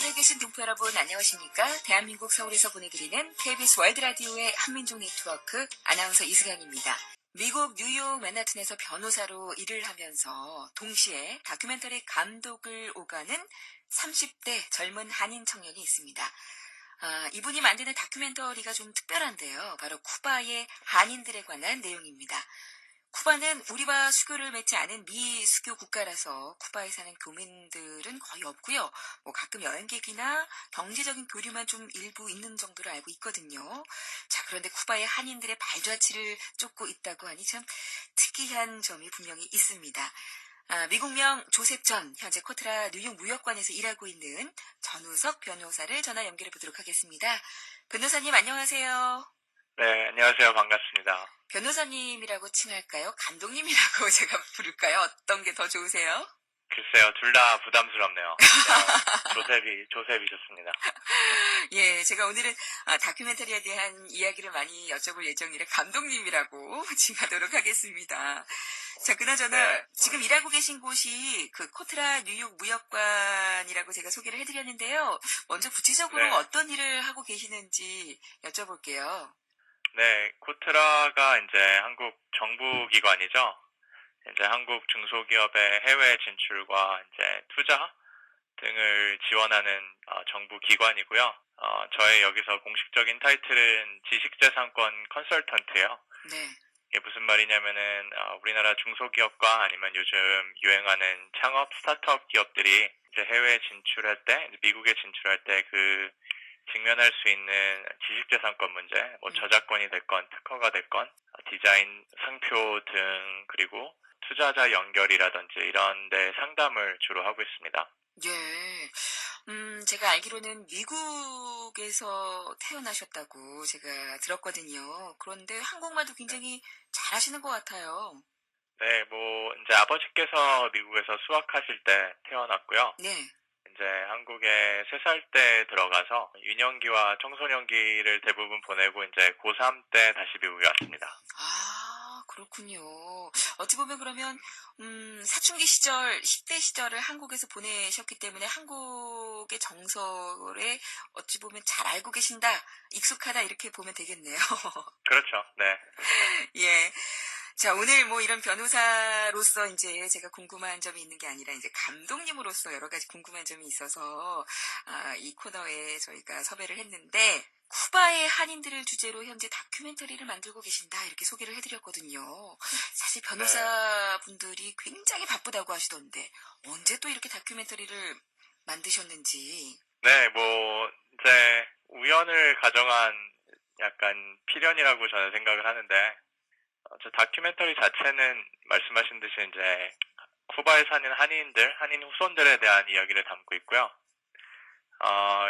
해외에 계신 동포 여러분 안녕하십니까? 대한민국 서울에서 보내드리는 KBS 월드라디오의 한민족 네트워크 아나운서 이승현입니다. 미국 뉴욕 맨하튼에서 변호사로 일을 하면서 동시에 다큐멘터리 감독을 오가는 30대 젊은 한인 청년이 있습니다. 이분이 만드는 다큐멘터리가 좀 특별한데요. 바로 쿠바의 한인들에 관한 내용입니다. 쿠바는 우리와 수교를 맺지 않은 미수교 국가라서 쿠바에 사는 교민들은 거의 없고요. 가끔 여행객이나 경제적인 교류만 좀 일부 있는 정도로 알고 있거든요. 자, 그런데 쿠바의 한인들의 발자취를 쫓고 있다고 하니 참 특이한 점이 분명히 있습니다. 미국명 조셉 전, 현재 코트라 뉴욕 무역관에서 일하고 있는 전우석 변호사를 전화 연결해 보도록 하겠습니다. 변호사님 안녕하세요. 네, 안녕하세요. 반갑습니다. 변호사님이라고 칭할까요? 감독님이라고 제가 부를까요? 어떤 게 더 좋으세요? 글쎄요, 둘 다 부담스럽네요. 조셉이 좋습니다. 예, 제가 오늘은 다큐멘터리에 대한 이야기를 많이 여쭤볼 예정이라 감독님이라고 칭하도록 하겠습니다. 자, 그나저나 네. 지금 일하고 계신 곳이 그 코트라 뉴욕 무역관이라고 제가 소개를 해드렸는데요. 먼저 구체적으로 네. 어떤 일을 하고 계시는지 여쭤볼게요. 네, 코트라가 이제 한국 정부 기관이죠. 이제 한국 중소기업의 해외 진출과 이제 투자 등을 지원하는 정부 기관이고요. 저의 여기서 공식적인 타이틀은 지식재산권 컨설턴트예요. 네. 이게 무슨 말이냐면은 우리나라 중소기업과 아니면 요즘 유행하는 창업 스타트업 기업들이 이제 해외 진출할 때, 미국에 진출할 때 그 직면할 수 있는 지식재산권 문제, 저작권이 됐건 특허가 됐건 디자인, 상표 등 그리고 투자자 연결이라든지 이런 데 상담을 주로 하고 있습니다. 예. 제가 알기로는 미국에서 태어나셨다고 제가 들었거든요. 그런데 한국말도 굉장히 잘하시는 것 같아요. 네, 이제 아버지께서 미국에서 수학하실 때 태어났고요. 네. 이제 한국에 3살 때 들어가서 유년기와 청소년기를 대부분 보내고 이제 고3 때 다시 미국에 왔습니다. 그렇군요. 어찌 보면 그러면, 사춘기 시절, 10대 시절을 한국에서 보내셨기 때문에 한국의 정서에 어찌 보면 잘 알고 계신다, 익숙하다, 이렇게 보면 되겠네요. 그렇죠. 네. 예. 자, 오늘 이런 변호사로서 이제 제가 궁금한 점이 있는 게 아니라 이제 감독님으로서 여러 가지 궁금한 점이 있어서, 이 코너에 저희가 섭외를 했는데, 쿠바의 한인들을 주제로 현재 다큐멘터리를 만들고 계신다, 이렇게 소개를 해드렸거든요. 사실 변호사분들이 굉장히 바쁘다고 하시던데, 언제 또 이렇게 다큐멘터리를 만드셨는지. 네, 이제 우연을 가정한 약간 필연이라고 저는 생각을 하는데, 저 다큐멘터리 자체는 말씀하신 듯이 이제 쿠바에 사는 한인 후손들에 대한 이야기를 담고 있고요.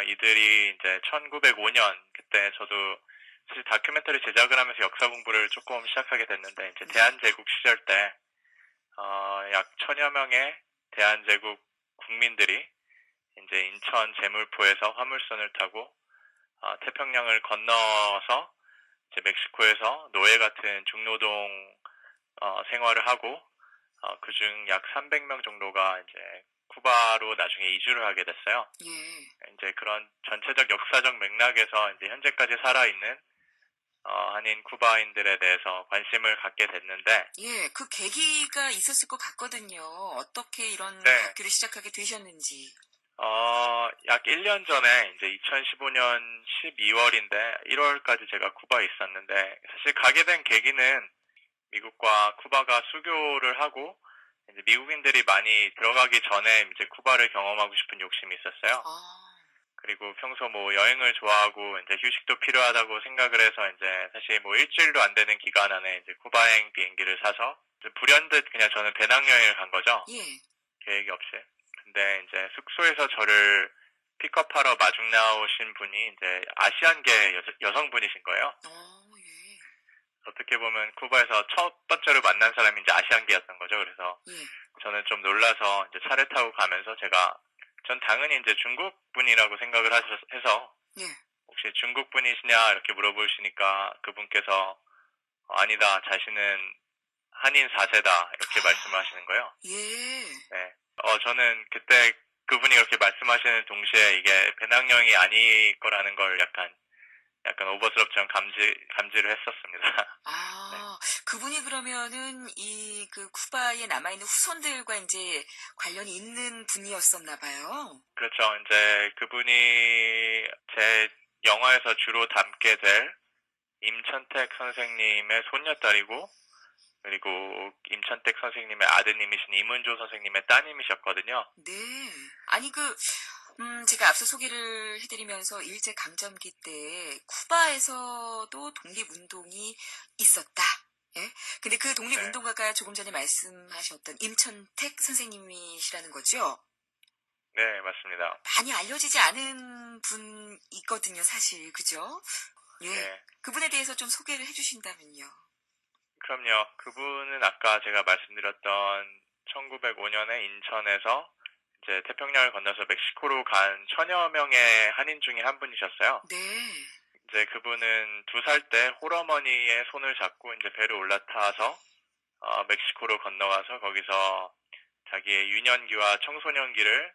이들이 이제 1905년, 그때 저도 사실 다큐멘터리 제작을 하면서 역사 공부를 조금 시작하게 됐는데, 이제 대한제국 시절 때, 약 1000여 명의 대한제국 국민들이 이제 인천 제물포에서 화물선을 타고, 태평양을 건너서 이제 멕시코에서 노예 같은 중노동 생활을 하고 그중 약 300명 정도가 이제 쿠바로 나중에 이주를 하게 됐어요. 예. 이제 그런 전체적 역사적 맥락에서 이제 현재까지 살아있는 한인 쿠바인들에 대해서 관심을 갖게 됐는데, 예, 그 계기가 있었을 것 같거든요. 어떻게 이런 네, 다큐를 시작하게 되셨는지. 약 1년 전에 이제 2015년 12월인데 1월까지 제가 쿠바에 있었는데, 사실 가게 된 계기는 미국과 쿠바가 수교를 하고 이제 미국인들이 많이 들어가기 전에 이제 쿠바를 경험하고 싶은 욕심이 있었어요. 그리고 평소 여행을 좋아하고 이제 휴식도 필요하다고 생각을 해서 이제 사실 일주일도 안 되는 기간 안에 이제 쿠바행 비행기를 사서 불현듯 그냥 저는 배낭여행을 간 거죠. 예. 계획이 없이. 근데 이제 숙소에서 저를 픽업하러 마중 나오신 분이 이제 아시안계 여성분이신 거예요. 예. 어떻게 보면 쿠바에서 첫 번째로 만난 사람이 이제 아시안계였던 거죠. 그래서 예. 저는 좀 놀라서 이제 차를 타고 가면서 전 당연히 이제 중국 분이라고 생각을 해서 예. 혹시 중국 분이시냐 이렇게 물어보시니까 그분께서 아니다, 자신은 한인 4세다 이렇게 말씀을 하시는 거예요. 예. 네. 저는 그때 그분이 그렇게 말씀하시는 동시에 이게 배낭여행이 아닐 거라는 걸 약간 오버스럽지만 감지를 했었습니다. 네. 아, 그분이 그러면은 이 그 쿠바에 남아있는 후손들과 이제 관련이 있는 분이었었나 봐요. 그렇죠. 이제 그분이 제 영화에서 주로 담게 될 임천택 선생님의 손녀딸이고, 그리고 임천택 선생님의 아드님이신 이문조 선생님의 따님이셨거든요. 네. 아니 제가 앞서 소개를 해드리면서 일제강점기 때 쿠바에서도 독립운동이 있었다. 예? 근데 그 네. 독립운동가가 조금 전에 말씀하셨던 임천택 선생님이시라는 거죠? 네, 맞습니다. 많이 알려지지 않은 분이거든요, 사실. 그죠? 예. 네. 그분에 대해서 좀 소개를 해주신다면요. 그럼요. 그분은 아까 제가 말씀드렸던 1905년에 인천에서 이제 태평양을 건너서 멕시코로 간 천여 명의 한인 중에 한 분이셨어요. 네. 이제 그분은 2살 때 홀어머니의 손을 잡고 이제 배로 올라타서 멕시코로 건너가서 거기서 자기의 유년기와 청소년기를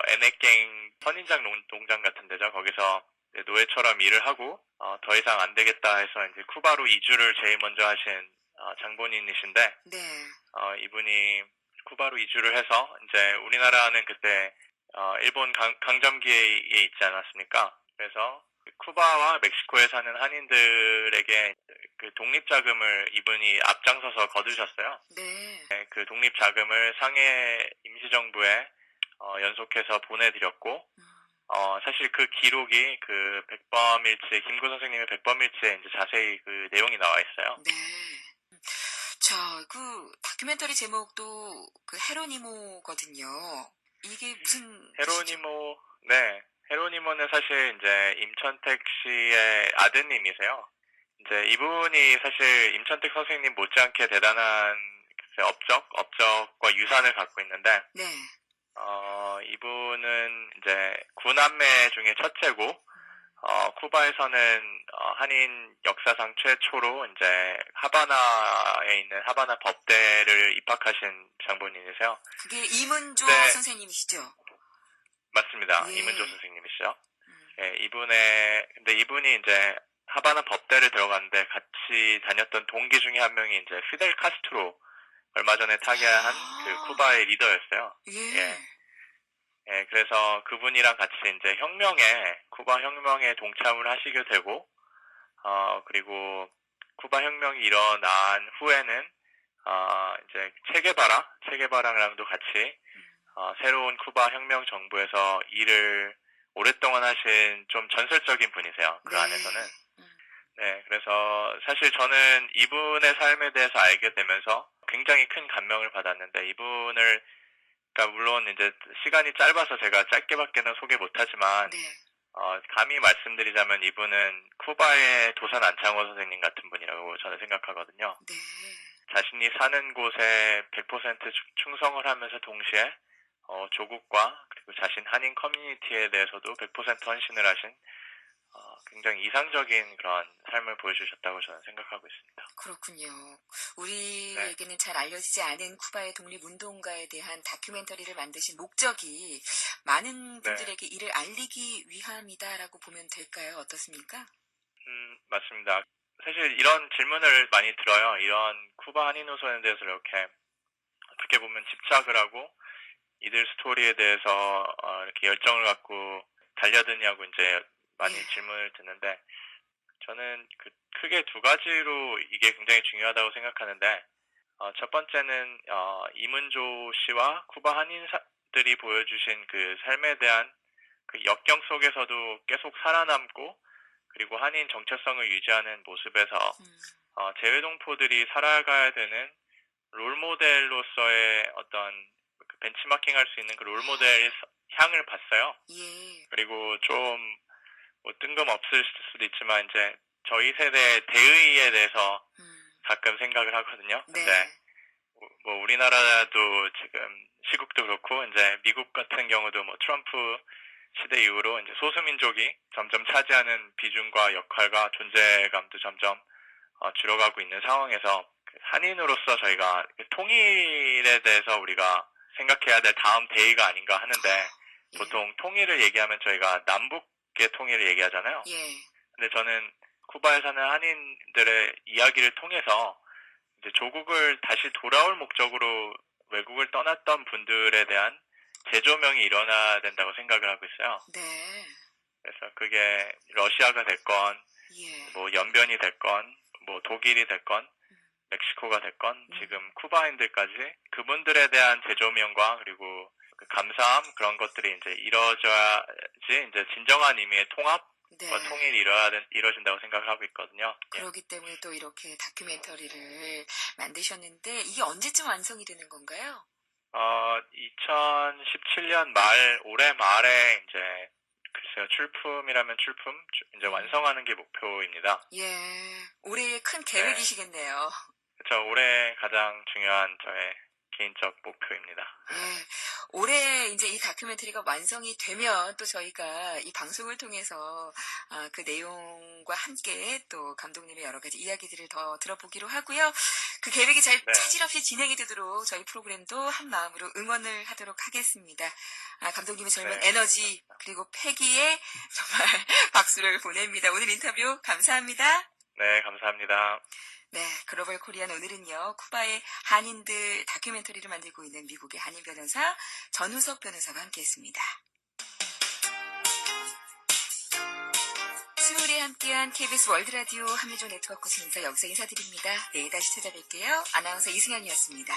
에네깽 선인장 농장 같은 데죠. 거기서 이제 노예처럼 일을 하고 더 이상 안 되겠다 해서 이제 쿠바로 이주를 제일 먼저 하신 장본인이신데 네. 이분이 쿠바로 이주를 해서 이제 우리나라는 그때 일본 강점기에 있지 않았습니까? 그래서 쿠바와 멕시코에 사는 한인들에게 그 독립자금을 이분이 앞장서서 거두셨어요. 네. 네, 그 독립자금을 상해 임시정부에 연속해서 보내드렸고, 음, 사실 그 기록이 그 백범일지, 김구 선생님의 백범일지에 이제 자세히 그 내용이 나와 있어요. 네. 자, 그 다큐멘터리 제목도 그 헤로니모거든요. 이게 무슨 뜻이죠? 네, 헤로니모는 사실 이제 임천택 씨의 아드님이세요. 이제 이분이 사실 임천택 선생님 못지않게 대단한 글쎄, 업적과 유산을 갖고 있는데, 네. 이분은 이제 구남매 중에 첫째고, 쿠바에서는 한인 역사상 최초로 이제 하바나에 있는 하바나 법대를 입학하신 장본인이세요. 그게 이문조 네, 선생님이시죠? 맞습니다. 예. 이문조 선생님이시죠. 음, 예, 근데 이분이 이제 하바나 법대를 들어갔는데 같이 다녔던 동기 중에 한 명이 이제 피델 카스트로 얼마 전에 타계한 그 아, 쿠바의 리더였어요. 예. 예. 예, 그래서 그분이랑 같이 이제 쿠바 혁명에 동참을 하시게 되고, 그리고 쿠바 혁명이 일어난 후에는, 이제 체게바라랑도 같이, 음, 새로운 쿠바 혁명 정부에서 일을 오랫동안 하신 좀 전설적인 분이세요. 그 네. 안에서는. 네, 그래서 사실 저는 이분의 삶에 대해서 알게 되면서 굉장히 큰 감명을 받았는데, 그러니까 물론 이제 시간이 짧아서 제가 짧게밖에는 소개 못하지만, 네. 감히 말씀드리자면 이분은 쿠바의 도산 안창호 선생님 같은 분이라고 저는 생각하거든요. 네. 자신이 사는 곳에 100% 충성을 하면서 동시에 조국과 그리고 자신 한인 커뮤니티에 대해서도 100% 헌신을 하신 굉장히 이상적인 그런 삶을 보여주셨다고 저는 생각하고 있습니다. 그렇군요. 네, 우리에게는 잘 알려지지 않은 쿠바의 독립운동가에 대한 다큐멘터리를 만드신 목적이 많은 네, 분들에게 이를 알리기 위함이다라고 보면 될까요? 어떻습니까? 맞습니다. 사실 이런 질문을 많이 들어요. 이런 쿠바 한인 노선에 대해서 이렇게 어떻게 보면 집착을 하고 이들 스토리에 대해서 이렇게 열정을 갖고 달려드냐고 이제 예. 많이 질문을 듣는데 저는 크게 두 가지로 이게 굉장히 중요하다고 생각하는데 첫 번째는 이문조 씨와 쿠바 한인들이 보여주신 그 삶에 대한 그 역경 속에서도 계속 살아남고 그리고 한인 정체성을 유지하는 모습에서 음, 재외동포들이 살아가야 되는 롤모델로서의 어떤 그 벤치마킹 할 수 있는 그 롤모델 향을 봤어요. 예. 그리고 좀 뭐 뜬금없을 수도 있지만 이제 저희 세대의 대의에 대해서 음, 가끔 생각을 하거든요. 네. 근데 뭐 우리나라도 지금 시국도 그렇고 이제 미국 같은 경우도 뭐 트럼프 시대 이후로 이제 소수민족이 점점 차지하는 비중과 역할과 존재감도 점점 줄어가고 있는 상황에서 그 한인으로서 저희가 통일에 대해서 우리가 생각해야 될 다음 대의가 아닌가 하는데 예. 보통 통일을 얘기하면 저희가 남북의 통일을 얘기하잖아요. 예. 근데 저는 쿠바에 사는 한인들의 이야기를 통해서 이제 조국을 다시 돌아올 목적으로 외국을 떠났던 분들에 대한 재조명이 일어나야 된다고 생각을 하고 있어요. 네. 그래서 그게 러시아가 됐건, 예. 뭐 연변이 됐건, 뭐 독일이 됐건, 멕시코가 됐건, 지금 쿠바인들까지 그분들에 대한 재조명과 그리고 그 감사함 그런 것들이 이제 이루어져야지 이제 진정한 의미의 통합과 네. 통일이 이루어진다고 생각을 하고 있거든요. 예. 그러기 때문에 또 이렇게 다큐멘터리를 만드셨는데 이게 언제쯤 완성이 되는 건가요? 2017년 말, 올해 말에 이제 글쎄요, 출품이라면 출품, 이제 완성하는 게 목표입니다. 예. 올해의 큰 계획이시겠네요. 그렇죠. 올해 가장 중요한 저의 개인적 목표입니다. 예. 올해 이제 이 다큐멘터리가 완성이 되면 또 저희가 이 방송을 통해서 그 내용과 함께 또 감독님의 여러 가지 이야기들을 더 들어보기로 하고요. 그 계획이 잘 네. 차질 없이 진행이 되도록 저희 프로그램도 한 마음으로 응원을 하도록 하겠습니다. 감독님의 젊은 네. 에너지 그리고 패기에 정말 박수를 보냅니다. 오늘 인터뷰 감사합니다. 네, 감사합니다. 네, 글로벌 코리안 오늘은요, 쿠바의 한인들 다큐멘터리를 만들고 있는 미국의 한인 변호사 전우석 변호사와 함께했습니다. 수요일에 함께한 KBS 월드라디오 한민족 네트워크 순서 여기서 인사드립니다. 내일 다시 찾아뵐게요. 아나운서 이승현이었습니다.